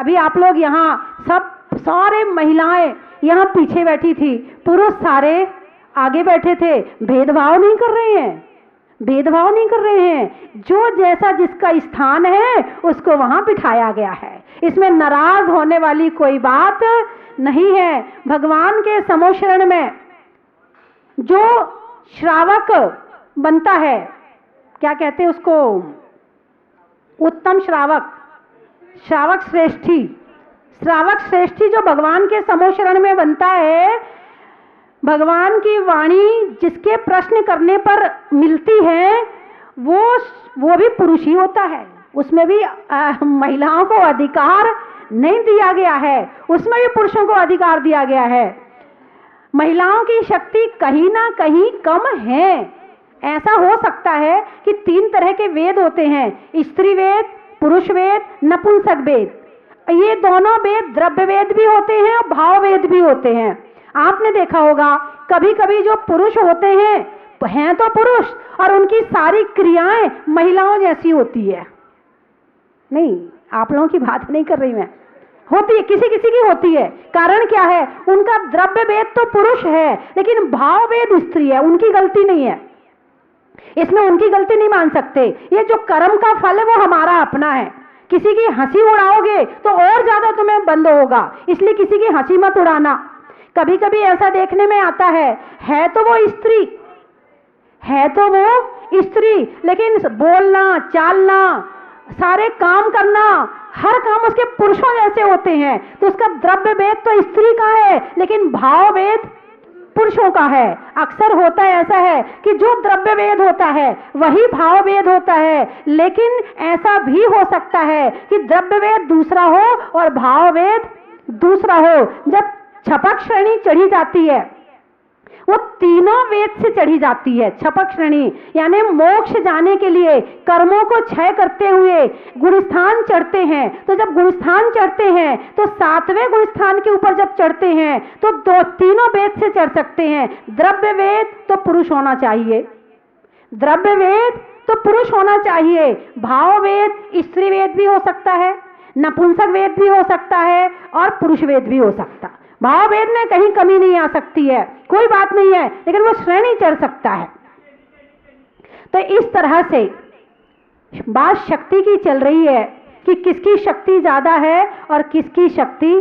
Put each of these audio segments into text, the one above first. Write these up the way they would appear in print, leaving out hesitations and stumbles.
अभी आप लोग यहाँ सब सारे महिलाएं यहाँ पीछे बैठी थी, पुरुष सारे आगे बैठे थे। भेदभाव नहीं कर रहे हैं, भेदभाव नहीं कर रहे हैं। जो जैसा जिसका स्थान है उसको वहां बिठाया गया है। इसमें नाराज होने वाली कोई बात नहीं है। भगवान के समोशरण में जो श्रावक बनता है, क्या कहते हैं उसको, उत्तम श्रावक, श्रावक श्रेष्ठी, श्रावक श्रेष्ठी जो भगवान के समोशरण में बनता है, भगवान की वाणी जिसके प्रश्न करने पर मिलती है, वो भी पुरुष ही होता है। उसमें भी महिलाओं को अधिकार नहीं दिया गया है, उसमें भी पुरुषों को अधिकार दिया गया है। महिलाओं की शक्ति कहीं ना कहीं कम है। ऐसा हो सकता है कि 3 तरह के वेद होते हैं, स्त्री वेद, पुरुष वेद, नपुंसक वेद। ये दोनों वेद द्रव्य वेद भी होते हैं और भाव वेद भी होते हैं। आपने देखा होगा कभी कभी जो पुरुष होते हैं तो पुरुष, और उनकी सारी क्रियाएं महिलाओं जैसी होती है। नहीं, आप लोगों की बात नहीं कर रही मैं, होती है, किसी किसी की होती है। कारण क्या है, उनका द्रव्य वेद तो पुरुष है लेकिन भाव वेद स्त्री है, उनकी गलती नहीं है, इसमें उनकी गलती नहीं मान सकते। ये जो कर्म का फल है वो हमारा अपना है। किसी की हंसी उड़ाओगे तो और ज्यादा तुम्हें बंद होगा, इसलिए किसी की हंसी मत उड़ाना। कभी कभी ऐसा देखने में आता है तो वो स्त्री, है तो वो स्त्री, लेकिन बोलना, चालना, सारे काम करना, हर काम उसके पुरुषों जैसे होते हैं। तो उसका द्रव्य वेद तो स्त्री का है लेकिन भाव वेद पुरुषों का है। अक्सर होता है ऐसा है कि जो द्रव्य वेद होता है वही भाव वेद होता है, लेकिन ऐसा भी हो सकता है कि द्रव्य वेद दूसरा हो और भाव वेद दूसरा हो। जब छपक श्रेणी चढ़ी जाती है, वो तीनों वेद से चढ़ी जाती है। छपक श्रेणी यानी मोक्ष जाने के लिए कर्मों को क्षय करते हुए गुणस्थान चढ़ते हैं। तो जब गुणस्थान चढ़ते हैं तो 7वें गुणस्थान के ऊपर जब चढ़ते हैं तो तीनों वेद से चढ़ सकते हैं। द्रव्य वेद तो पुरुष होना चाहिए, द्रव्य वेद तो पुरुष होना चाहिए। भाव वेद स्त्री वेद भी हो सकता है, नपुंसक वेद भी हो सकता है और पुरुष वेद भी हो सकता है। भाव वेद में कहीं कमी नहीं आ सकती है, कोई बात नहीं है, लेकिन वो श्रेणी चढ़ सकता है। तो इस तरह से बात शक्ति की चल रही है कि किसकी शक्ति ज्यादा है और किसकी शक्ति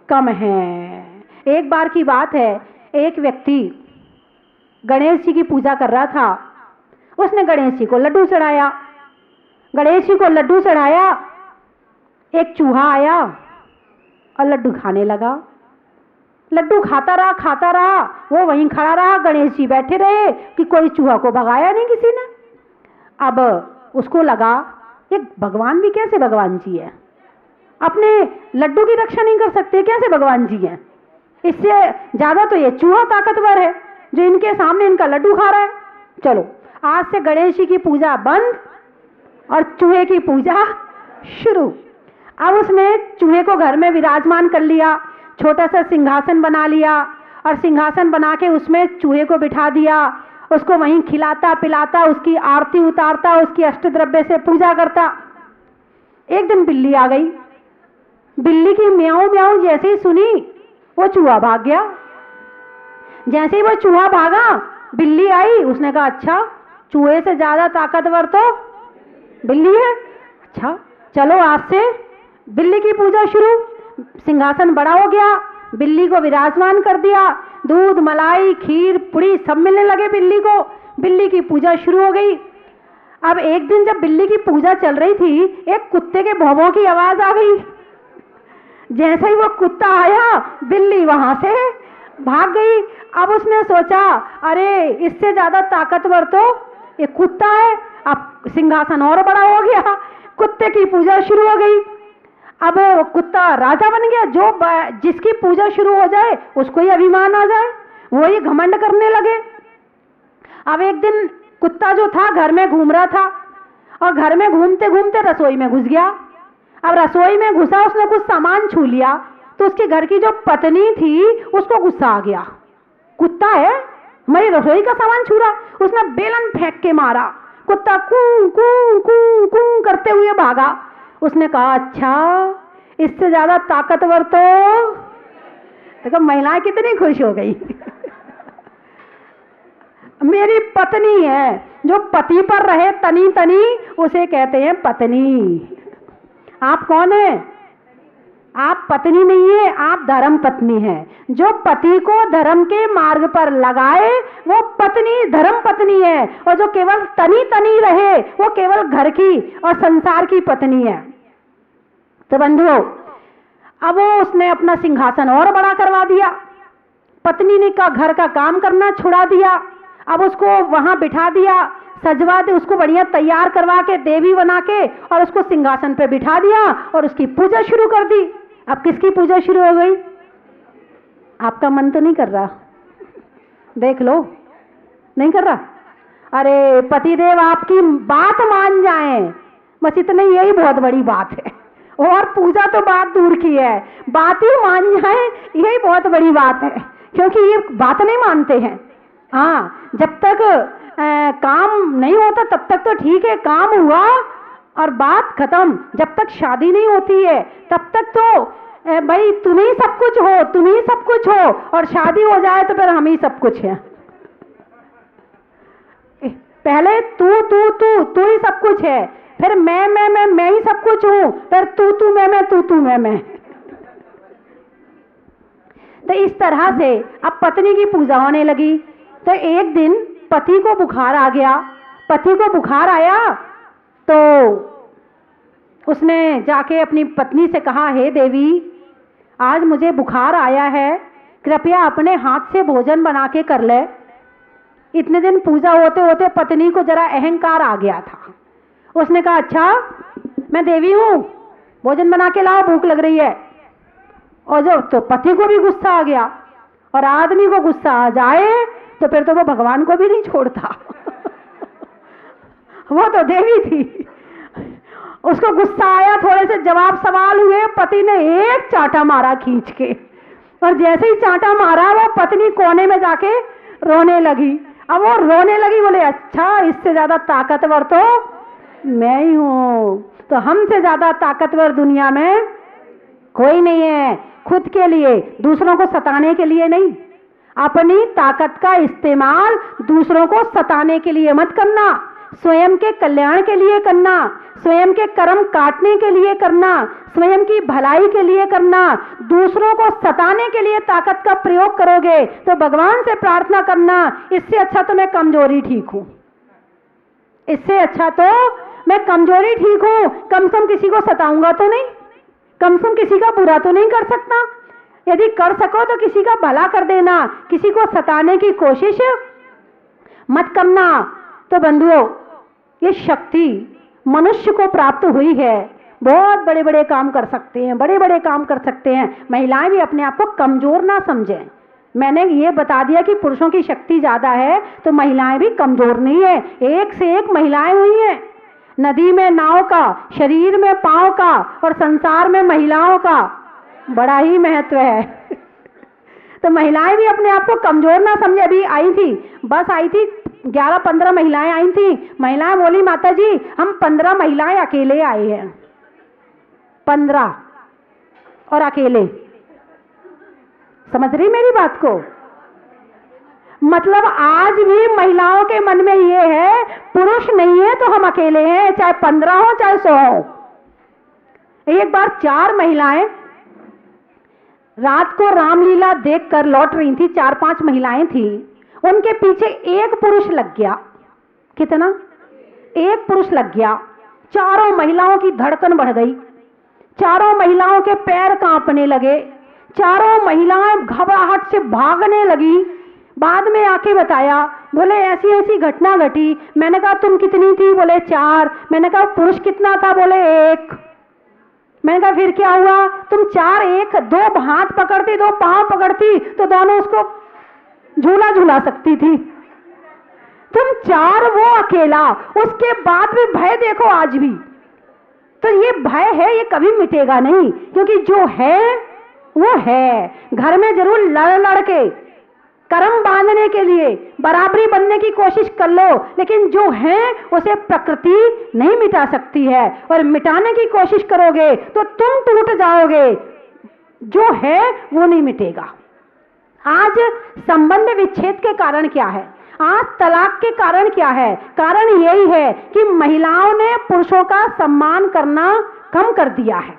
कम है। एक बार की बात है, एक व्यक्ति गणेश जी की पूजा कर रहा था। उसने गणेश जी को लड्डू चढ़ाया, गणेश जी को लड्डू चढ़ाया। एक चूहा आया और लड्डू खाने लगा। लड्डू खाता रहा, वो वहीं खड़ा रहा, गणेश जी बैठे रहे कि कोई चूहा को भगाया नहीं किसी ने। अब उसको लगा ये भगवान भी कैसे भगवान जी है, अपने लड्डू की रक्षा नहीं कर सकते, कैसे भगवान जी हैं। इससे ज्यादा तो ये चूहा ताकतवर है जो इनके सामने इनका लड्डू खा रहा है। चलो आज से गणेश जी की पूजा बंद और चूहे की पूजा शुरू। अब उसने चूहे को घर में विराजमान कर लिया, छोटा सा सिंहासन बना लिया और सिंहासन बना के उसमें चूहे को बिठा दिया। उसको वहीं खिलाता पिलाता, उसकी आरती उतारता, उसकी अष्टद्रव्य से पूजा करता। एक दिन बिल्ली आ गई। बिल्ली की म्याऊं म्याऊं जैसे ही सुनी वो चूहा भाग गया। जैसे ही वो चूहा भागा बिल्ली आई, उसने कहा अच्छा चूहे से ज्यादा ताकतवर तो बिल्ली है, अच्छा चलो आज से बिल्ली की पूजा शुरू। सिंहासन बड़ा हो गया, बिल्ली को विराजमान कर दिया, दूध मलाई खीर पुड़ी सब मिलने लगे बिल्ली को। बिल्ली की पूजा शुरू हो गई। अब एक दिन जब बिल्ली की पूजा चल रही थी, एक कुत्ते के भौंभों की आवाज आ गई। जैसे ही वो कुत्ता आया बिल्ली वहां से भाग गई। अब उसने सोचा अरे इससे ज्यादा ताकतवर तो ये कुत्ता है। अब सिंहासन और बड़ा हो गया, कुत्ते की पूजा शुरू हो गई। अब कुत्ता राजा बन गया, जो जिसकी पूजा शुरू हो जाए उसको ही अभिमान आ जाए, वो ही घमंड करने लगे। अब एक दिन कुत्ता जो था घर में घूम रहा था और घर में घूमते घूमते रसोई में घुस गया। अब रसोई में घुसा, उसने कुछ सामान छू लिया तो उसके घर की जो पत्नी थी उसको गुस्सा आ गया। कुत्ता है मेरी रसोई का सामान छू रहा, उसने बेलन फेंक के मारा। कुत्ता कू कू कू कू करते हुए भागा। उसने कहा अच्छा इससे ज्यादा ताकतवर तो देखो महिलाएं कितनी खुश हो गई। मेरी पत्नी है, जो पति पर रहे तनी तनी उसे कहते हैं पत्नी। आप कौन है? आप पत्नी नहीं है, आप धर्म पत्नी हैं। जो पति को धर्म के मार्ग पर लगाए वो पत्नी धर्म पत्नी है, और जो केवल तनी तनी रहे वो केवल घर की और संसार की पत्नी है। तो बंधुओं, अब वो उसने अपना सिंहासन और बड़ा करवा दिया, पत्नी ने का घर का काम करना छुड़ा दिया, अब उसको वहां बिठा दिया, सजवा दे, उसको बढ़िया तैयार करवा के देवी बना के और उसको सिंहासन पे बिठा दिया और उसकी पूजा शुरू कर दी। अब किसकी पूजा शुरू हो गई? आपका मन तो नहीं कर रहा? देख लो, नहीं कर रहा? अरे पतिदेव आपकी बात मान जाएं, बस इतने, यही बहुत बड़ी बात है। और पूजा तो बात दूर की है, बात ही मान जाए यही बहुत बड़ी बात है, क्योंकि ये बात नहीं मानते हैं। हाँ, जब तक काम नहीं होता तब तक तो ठीक है, काम हुआ और बात खत्म। जब तक शादी नहीं होती है तब तक तो भाई तुम ही सब कुछ हो, तुम ही सब कुछ हो, और शादी हो जाए तो फिर हम ही सब कुछ हैं। पहले तू तू तू तू ही सब कुछ है, फिर मैं ही सब कुछ हूं, फिर तू तू मैं तू तू मैं। तो इस तरह से अब पत्नी की पूजा होने लगी। तो एक दिन पति को बुखार आ गया। पति को बुखार आया तो उसने जाके अपनी पत्नी से कहा, हे देवी, आज मुझे बुखार आया है, कृपया अपने हाथ से भोजन बना के कर ले। इतने दिन पूजा होते होते पत्नी को जरा अहंकार आ गया था। उसने कहा, अच्छा मैं देवी हूं, भोजन बना के लाओ, भूख लग रही है। और जो तो पति को भी गुस्सा आ गया, और आदमी को गुस्सा आ जाए तो फिर तो वो भगवान को भी नहीं छोड़ता। वो तो देवी थी, उसको गुस्सा आया, थोड़े से जवाब सवाल हुए, पति ने एक चांटा मारा खींच के, और जैसे ही चांटा मारा वो पत्नी कोने में जाके रोने लगी। अब वो रोने लगी, बोले अच्छा इससे ज्यादा ताकतवर तो मैं ही हूं, तो हमसे ज्यादा ताकतवर दुनिया में कोई नहीं है। खुद के लिए, दूसरों को सताने के लिए नहीं। अपनी ताकत का इस्तेमाल दूसरों को सताने के लिए मत करना, स्वयं के कल्याण के लिए करना, स्वयं के कर्म काटने के लिए करना, स्वयं की भलाई के लिए करना। दूसरों को सताने के लिए ताकत का प्रयोग करोगे तो भगवान से प्रार्थना करना, इससे अच्छा तो मैं कमजोरी ठीक हूं, इससे अच्छा तो मैं कमजोरी ठीक हूं, कम से कम किसी को सताऊंगा तो नहीं, कम से कम किसी का बुरा तो नहीं कर सकता। यदि कर सको तो किसी का भला कर देना, किसी को सताने की कोशिश मत करना। तो बंधुओं, ये शक्ति मनुष्य को प्राप्त हुई है, बहुत बड़े बड़े काम कर सकते हैं, बड़े बड़े काम कर सकते हैं। महिलाएं भी अपने आप को कमजोर ना समझें। मैंने ये बता दिया कि पुरुषों की शक्ति ज्यादा है, तो महिलाएं भी कमजोर नहीं है, एक से एक महिलाएं हुई हैं। नदी में नाव का, शरीर में पांव का, और संसार में महिलाओं का बड़ा ही महत्व है। तो महिलाएं भी अपने आप को कमजोर ना समझे। अभी आई थी, बस आई थी, 11-15 महिलाएं आई थी। महिलाएं बोली, माता जी हम 15 महिलाएं अकेले आए हैं, 15 और अकेले। समझ रही मेरी बात को? मतलब आज भी महिलाओं के मन में ये है, पुरुष नहीं है तो हम अकेले हैं, चाहे 15 हो चाहे 100 हो। एक बार 4 महिलाएं रात को रामलीला देखकर लौट रही थी, 4-5 महिलाएं थी, उनके पीछे एक पुरुष लग गया। कितना? एक पुरुष लग गया। चारों महिलाओं की धड़कन बढ़ गई, चारों महिलाओं के पैर कांपने लगे, चारों महिलाएं घबराहट से भागने लगी। बाद में आके बताया, बोले ऐसी ऐसी घटना घटी। मैंने कहा तुम कितनी थी? बोले 4। मैंने कहा पुरुष कितना था? बोले 1। मैंने कहा फिर क्या हुआ? तुम 4, 1, 2 हाथ पकड़ती, 2 पांव पकड़ती तो दोनों उसको झूला झूला सकती थी। तुम 4, वो अकेला, उसके बाद भी भय देखो आज भी। तो ये भय है, ये कभी मिटेगा नहीं, क्योंकि जो है वो है। घर में जरूर लड़ लड़ के कर्म बांधने के लिए बराबरी बनने की कोशिश कर लो, लेकिन जो है उसे प्रकृति नहीं मिटा सकती है, और मिटाने की कोशिश करोगे तो तुम टूट जाओगे, जो है वो नहीं मिटेगा। आज संबंध विच्छेद के कारण क्या है, आज तलाक के कारण क्या है? कारण यही है कि महिलाओं ने पुरुषों का सम्मान करना कम कर दिया है,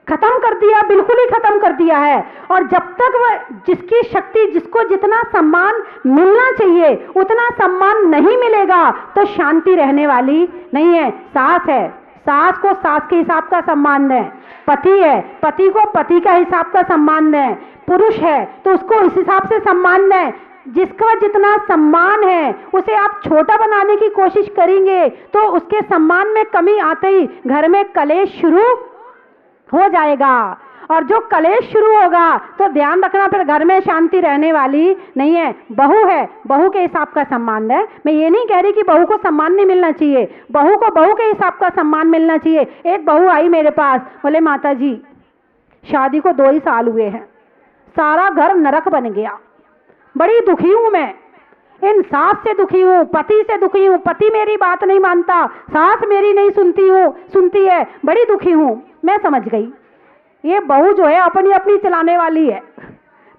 खत्म कर दिया, बिल्कुल ही खत्म कर दिया है। और जब तक वह जिसकी शक्ति, जिसको जितना सम्मान मिलना चाहिए उतना सम्मान नहीं मिलेगा तो शांति रहने वाली नहीं है। सास है, सास को सास के हिसाब का सम्मान दें, पति है, पति को पति का हिसाब का सम्मान दें, पुरुष है तो उसको इस हिसाब से सम्मान दें। जिसका जितना सम्मान है उसे आप छोटा बनाने की कोशिश करेंगे तो उसके सम्मान में कमी आते ही घर में कलेश शुरू हो जाएगा, और जो कलेश शुरू होगा तो ध्यान रखना फिर घर में शांति रहने वाली नहीं है। बहू है, बहू के हिसाब का सम्मान है। मैं ये नहीं कह रही कि बहू को सम्मान नहीं मिलना चाहिए, बहू को बहू के हिसाब का सम्मान मिलना चाहिए। एक बहू आई मेरे पास, बोले माता जी शादी को 2 ही साल हुए हैं, सारा घर नरक बन गया, बड़ी दुखी हूं मैं, इन सास से दुखी हूँ, पति से दुखी हूँ, पति मेरी बात नहीं मानता, सास मेरी नहीं सुनती है, बड़ी दुखी हूँ। मैं समझ गई ये बहू जो है अपनी अपनी चलाने वाली है,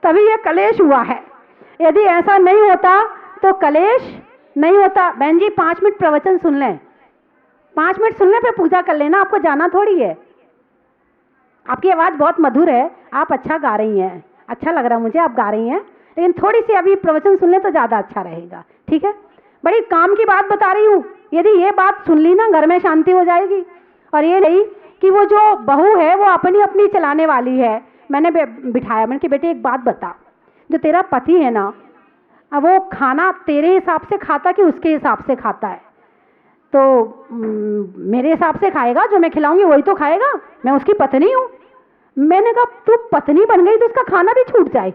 तभी ये कलेश हुआ है। यदि ऐसा नहीं होता तो कलेश नहीं होता। बहन जी 5 मिनट प्रवचन सुन लें, 5 मिनट सुनने पे पूजा कर लेना, आपको जाना थोड़ी है। आपकी आवाज़ बहुत मधुर है, आप अच्छा गा रही हैं, अच्छा लग रहा मुझे आप गा रही हैं, लेकिन थोड़ी सी अभी प्रवचन सुन ले तो ज़्यादा अच्छा रहेगा, ठीक है? बड़ी काम की बात बता रही हूँ, यदि ये बात सुन ली ना घर में शांति हो जाएगी। और ये नहीं कि वो जो बहू है वो अपनी अपनी चलाने वाली है। मैंने बिठाया, मैंने कि बेटे एक बात बता, जो तेरा पति है ना वो खाना तेरे हिसाब से खाता कि उसके हिसाब से खाता है? तो मेरे हिसाब से खाएगा, जो मैं खिलाऊंगी वही तो खाएगा, मैं उसकी पत्नी हूँ। मैंने कहा तू पत्नी बन गई तो उसका खाना भी छूट जाए,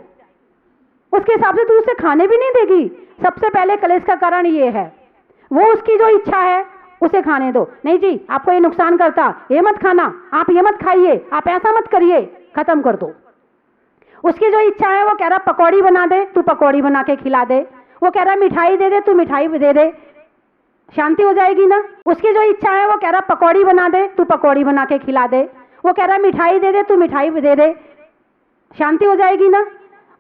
उसके हिसाब से तू उसे खाने भी नहीं देगी। सबसे पहले कलेश का कारण ये है, वो उसकी जो इच्छा है उसे खाने दो। नहीं जी आपको ये नुकसान करता, ये मत खाना, आप ये मत खाइए, आप ऐसा मत करिए, खत्म कर दो। उसकी जो इच्छा है वो कह रहा पकौड़ी बना दे, तू पकौड़ी बना के खिला दे। वो कह रहा मिठाई दे दे, तू मिठाई दे दे, शांति हो जाएगी ना। उसकी जो इच्छा है वो कह रहा पकौड़ी बना दे, तू पकौड़ी बना के खिला दे। वो कह रहा मिठाई दे दे, तू मिठाई दे दे, शांति हो जाएगी ना।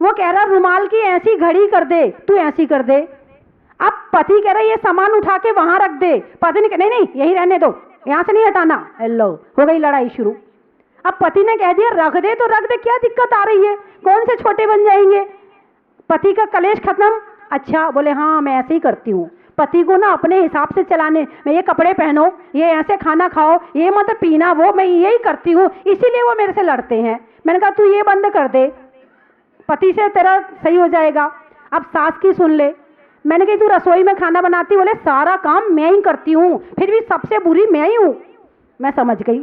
वो कह रहा रुमाल की ऐसी घड़ी कर दे, तू ऐसी कर दे। अब पति कह रहा ये सामान उठा के वहां रख दे, पत्नी नहीं नहीं यही रहने दो, यहां से नहीं हटाना। हेलो, हो गई लड़ाई शुरू। अब पति ने कह दिया रख दे तो रख दे, क्या दिक्कत आ रही है, कौन से छोटे बन जाएंगे। पति का कलेश खत्म। अच्छा बोले हाँ मैं ऐसे ही करती हूँ, पति को ना अपने हिसाब से चलाने में, ये कपड़े पहनो, ये ऐसे खाना खाओ, ये मत पीना, वो मैं यही करती हूँ, इसीलिए वो मेरे से लड़ते हैं। मैंने कहा तू ये बंद कर दे, पति से तेरा सही हो जाएगा। अब सास की सुन ले। मैंने कहा तू रसोई में खाना बनाती, बोले सारा काम मैं ही करती हूँ, फिर भी सबसे बुरी मैं ही हूँ। मैं समझ गई।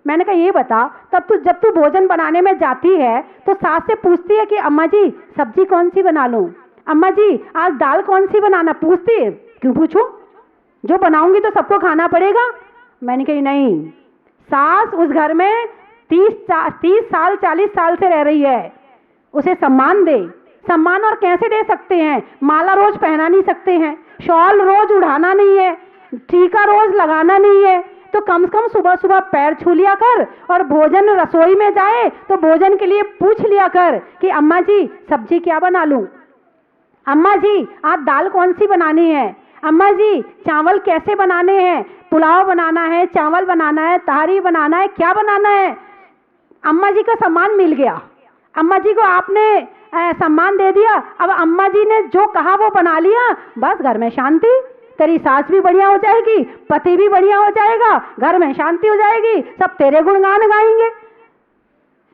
मैंने कहा ये बता, तब जब तू भोजन बनाने में जाती है तो सास से पूछती है कि अम्मा जी सब्जी कौन सी बना लूं, अम्मा जी आज दाल कौन सी बनाना, पूछती है? क्यों पूछूं, जो बनाऊंगी तो सबको खाना पड़ेगा। मैंने कही नहीं, सास उस घर में 30 साल 40 साल से रह रही है, उसे सम्मान दे। सम्मान और कैसे दे सकते हैं, माला रोज पहना नहीं सकते हैं, शॉल रोज उड़ाना नहीं है, टीका रोज लगाना नहीं है, तो कम से कम सुबह सुबह पैर छू लिया कर, और भोजन रसोई में जाए तो भोजन के लिए पूछ लिया कर कि अम्मा जी सब्जी क्या बना लूं, अम्मा जी आज दाल कौन सी बनानी है, अम्मा जी चावल कैसे बनाने हैं, पुलाव बनाना है, चावल बनाना है, तहारी बनाना है, क्या बनाना है। अम्मा जी का सम्मान मिल गया, अम्मा जी को आपने सम्मान दे दिया। अब अम्मा जी ने जो कहा वो बना लिया, बस घर में शांति, तेरी सास भी बढ़िया हो जाएगी, पति भी बढ़िया हो जाएगा, घर में शांति हो जाएगी, सब तेरे गुणगान गाएंगे।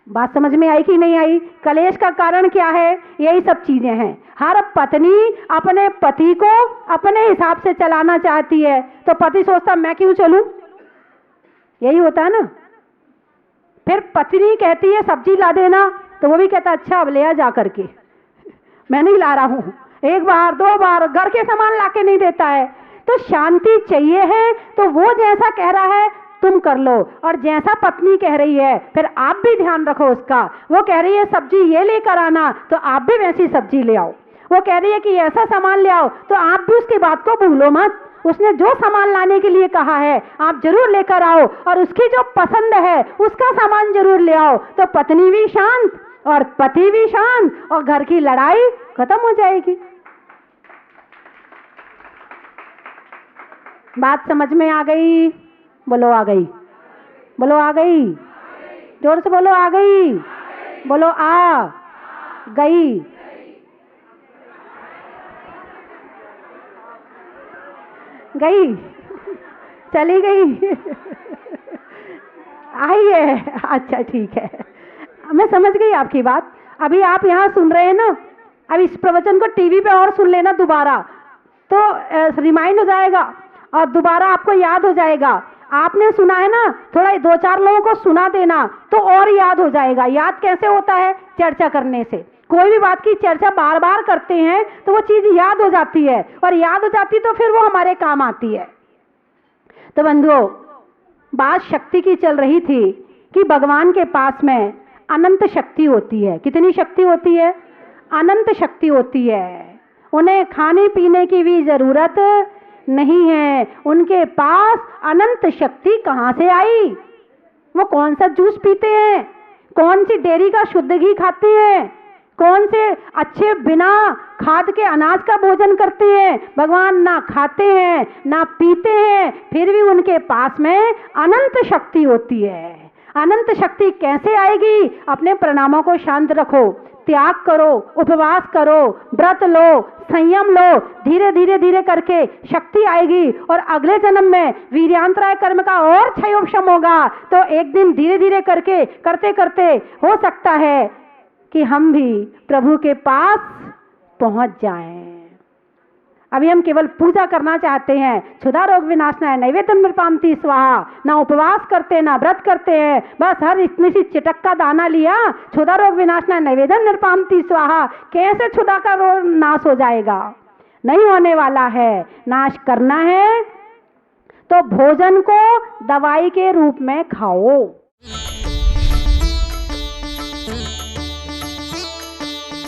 बात समझ में आई कि नहीं आई? कलेश का कारण क्या है? यही सब चीजें हैं। हर पत्नी अपने पति को अपने हिसाब से चलाना चाहती है, तो पति सोचता मैं क्यों चलूं, यही होता है ना। फिर पत्नी कहती है सब्जी ला देना, तो वो भी कहता अच्छा अब ले आ जा करके, मैं नहीं ला रहा हूं, एक बार 2 बार घर के सामान लाके नहीं देता है। तो शांति चाहिए है तो वो जैसा कह रहा है तुम कर लो, और जैसा पत्नी कह रही है फिर आप भी ध्यान रखो उसका। वो कह रही है सब्जी ये लेकर आना, तो आप भी वैसी सब्जी ले आओ। वो कह रही है कि ऐसा सामान ले आओ, तो आप भी उसकी बात को भूलो मत। उसने जो सामान लाने के लिए कहा है आप जरूर लेकर आओ, और उसकी जो पसंद है उसका सामान जरूर ले आओ, तो पत्नी भी शांत और पति भी शांत और घर की लड़ाई खत्म हो जाएगी। बात समझ में आ गई? बोलो आ गई, बोलो आ गई, जोर से बोलो आ गई, बोलो आ गई। गई, चली गई आई है, अच्छा ठीक है, मैं समझ गई आपकी बात। अभी आप यहाँ सुन रहे हैं ना, अब इस प्रवचन को टीवी पे और सुन लेना दोबारा, तो रिमाइंड हो जाएगा और दोबारा आपको याद हो जाएगा। आपने सुना है ना, थोड़ा 2-4 लोगों को सुना देना तो और याद हो जाएगा। याद कैसे होता है? चर्चा करने से। कोई भी बात की चर्चा बार बार करते हैं तो वो चीज याद हो जाती है, और याद हो जाती तो फिर वो हमारे काम आती है। तो बंधुओं, बात शक्ति की चल रही थी कि भगवान के पास में अनंत शक्ति होती है। कितनी शक्ति होती है? अनंत शक्ति होती है। उन्हें खाने पीने की भी जरूरत नहीं है। उनके पास अनंत शक्ति कहाँ से आई? वो कौन सा जूस पीते हैं, कौन सी डेयरी का शुद्ध घी खाते हैं, कौन से अच्छे बिना खाद के अनाज का भोजन करते हैं? भगवान ना खाते हैं ना पीते हैं, फिर भी उनके पास में अनंत शक्ति होती है। अनंत शक्ति कैसे आएगी? अपने परिणामों को शांत रखो, त्याग करो, उपवास करो, व्रत लो, संयम लो, धीरे धीरे धीरे करके शक्ति आएगी, और अगले जन्म में वीर्यांतराय कर्म का और क्षयोपशम होगा। तो एक दिन धीरे धीरे करके करते करते हो सकता है कि हम भी प्रभु के पास पहुंच जाएं। अभी हम केवल पूजा करना चाहते हैं। क्षुधा रोग विनाशनाय नैवेद्यम नृपामति स्वाहा। ना उपवास करते ना व्रत करते हैं, बस हर इतनी सी चिटक का दाना लिया, क्षुधा रोग विनाशनाय नैवेद्यम नृपामति स्वाहा। कैसे क्षुधा का रोग नाश हो जाएगा? नहीं होने वाला है। नाश करना है तो भोजन को दवाई के रूप में खाओ।